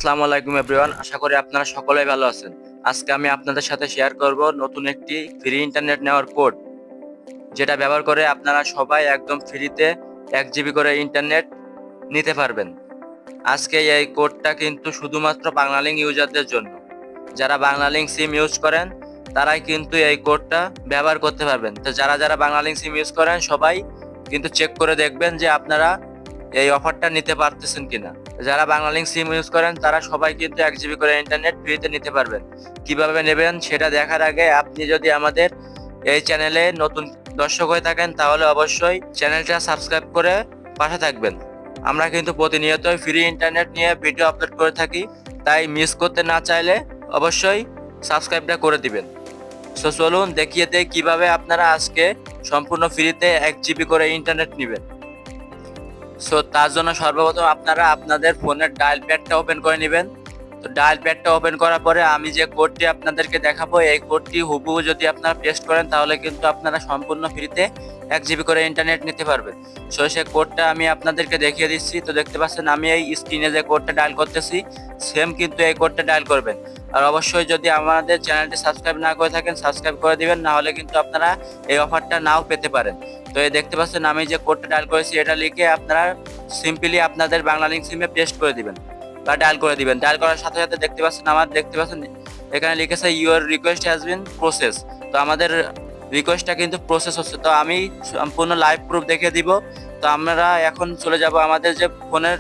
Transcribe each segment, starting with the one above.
আসসালামু আলাইকুম এভরিওয়ান, আশা করি আপনারা সকলেই ভালো আছেন। আজকে আমি আপনাদের সাথে শেয়ার করব নতুন একটি ফ্রি ইন্টারনেট নেওয়ার কোড, যেটা ব্যবহার করে আপনারা সবাই একদম ফ্রিতে 1 জিবি করে ইন্টারনেট নিতে পারবেন। আজকে এই কোডটা কিন্তু শুধুমাত্র বাংলালিংক ইউজারদের জন্য। যারা বাংলালিংক সিম ইউজ করেন তারাই কিন্তু এই কোডটা ব্যবহার করতে পারবেন। তো যারা যারা বাংলালিংক সিম ইউজ করেন সবাই কিন্তু চেক করে দেখবেন যে আপনারা এই অফারটা নিতে পারতেছেন কিনা। যারা বাংলালিংক সিম ইউজ করেন তারা সবাই কিন্তু 1 জিবি করে ইন্টারনেট ফ্রিতে নিতে পারবেন। কিভাবে নেবেন সেটা দেখার আগে আপনি যদি আমাদের এই চ্যানেলে নতুন দর্শক হয়ে থাকেন তাহলে অবশ্যই চ্যানেলটা সাবস্ক্রাইব করে পাশে থাকবেন। আমরা কিন্তু প্রতিনিয়তই ফ্রি ইন্টারনেট নিয়ে ভিডিও আপলোড করে থাকি, তাই মিস করতে না চাইলে অবশ্যই সাবস্ক্রাইবটা করে দিবেন। সো চলুন দেখিয়ে দেই কিভাবে আপনারা আজকে সম্পূর্ণ ফ্রিতে 1 জিবি করে ইন্টারনেট নেবেন। সো তার জন্য সর্বপ্রথম আপনারা আপনাদের ফোনের ডায়াল প্যাডটা ওপেন করে নেবেন। তো ডায়াল প্যাডটা ওপেন করার পরে আমি যে কোডটি আপনাদেরকে দেখাবো এই কোডটি হুবহু যদি আপনারা পেস্ট করেন তাহলে কিন্তু আপনারা সম্পূর্ণ ফ্রিতে 1 জিবি করে ইন্টারনেট নিতে পারবেন। সো সেই কোডটা আমি আপনাদেরকে দেখিয়ে দিচ্ছি। তো দেখতে পাচ্ছেন আমি এই স্ক্রিনে যে কোডটা ডায়াল করতেছি সেম কিন্তু এই কোডটা ডায়াল করবেন। আর অবশ্যই যদি আমাদের চ্যানেলটি সাবস্ক্রাইব না করে থাকেন সাবস্ক্রাইব করে দিবেন, না হলে কিন্তু আপনারা এই অফারটা নাও পেতে পারেন। তো এই দেখতে পাচ্ছেন আমি যে কোডটা ডায়াল করেছি এটা লিখে আপনারা সিম্পলি আপনাদের বাংলালিংক সিমে পেস্ট করে দিবেন বা ডায়াল করে দিবেন। ডায়াল করার সাথে সাথে দেখতে পাচ্ছেন এখানে লিখেছে your request has been process. তো আমাদের রিকোয়েস্টটা কিন্তু প্রসেস হচ্ছে। তো আমি সম্পূর্ণ লাইভ প্রুফ দেখিয়ে দিব। তো আমরা এখন চলে যাব আমাদের যে ফোনের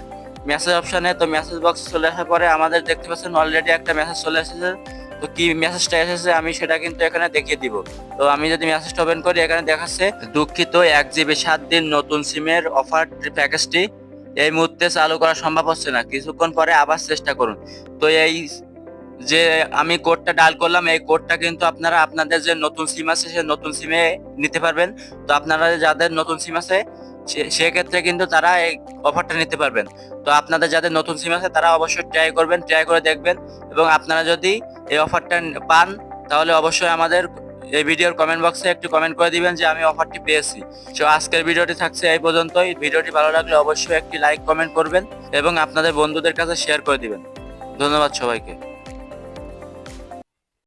মেসেজ অপশানে। তো মেসেজ বক্সে চলে আসার পরে আমাদের দেখতে পাচ্ছেন অলরেডি একটা মেসেজ চলে এসেছে। তো কি মেসেজটা এসেছে আমি সেটা কিন্তু এখানে দেখিয়ে দিব। তো আমি যদি মেসেজটা ওপেন করি এখানে দেখাচ্ছে দুঃখিত 1 জিবি 7 দিন নতুন সিমের অফার প্যাকেজটি এই মুহূর্তে চালু করা সম্ভব হচ্ছে না, কিছুক্ষণ পরে আবার চেষ্টা করুন। তো এই যে আমি কোডটা ডায়াল করলাম এই কোডটা কিন্তু আপনারা আপনাদের যে নতুন সিম আছে সেই নতুন সিমে নিতে পারবেন। তো আপনারা যাদের নতুন সিম আছে সেক্ষেত্রে কিন্তু তারা এই অফারটা নিতে পারবেন। তো আপনাদের যাদের নতুন সিম আছে তারা অবশ্যই ট্রাই করবেন, ট্রাই করে দেখবেন। এবং আপনারা যদি এই অফারটা পান তাহলে অবশ্যই আমাদের এই ভিডিওর কমেন্ট বক্সে একটু কমেন্ট করে দিবেন যে আমি অফারটি পেয়েছি। তো আজকের ভিডিওটি থাকছে এই পর্যন্তই। ভিডিওটি ভালো লাগলে অবশ্যই একটি লাইক কমেন্ট করবেন এবং আপনাদের বন্ধুদের কাছে শেয়ার করে দিবেন। ধন্যবাদ সবাইকে।